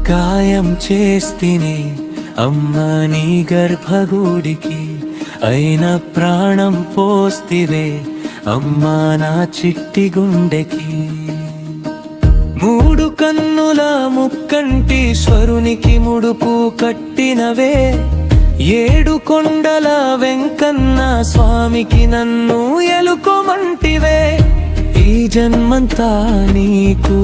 గాయం చేస్తిని అమ్మా నీ గర్భగుడికి, అయిన ప్రాణం పోస్తివే అమ్మా నా చిట్టి గుండెకి. మూడు కన్నుల ముక్కంటీశ్వరునికి ముడుపు కట్టినవే, ఏడు కొండల వెంకన్న స్వామికి నన్ను ఎలుకోమంటివే. ఈ జన్మంతా నీకు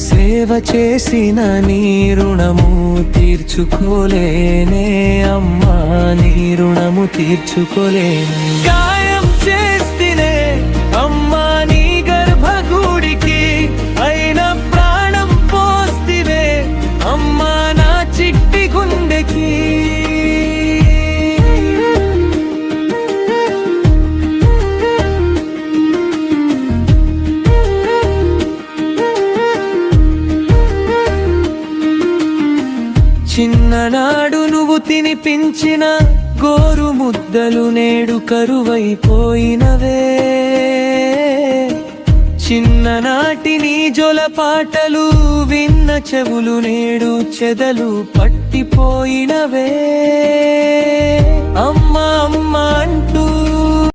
సేవ చేసిన నీ రుణము తీర్చుకోలేనే అమ్మా, నీ రుణము తీర్చుకోలేనే. గాయం చేస్తేనే అమ్మా నీ గర్భగుడికి, అయిన ప్రాణం పోస్తివే అమ్మా నా చిట్టి గుండెకి. చిన్ననాడు నువ్వు తినిపించిన గోరు ముద్దలు నేడు కరువైపోయినవే, చిన్ననాటి నీ జొల పాటలు విన్న చెవులు నేడు చెదలు పట్టిపోయినవే. అమ్మా అమ్మా అంటూ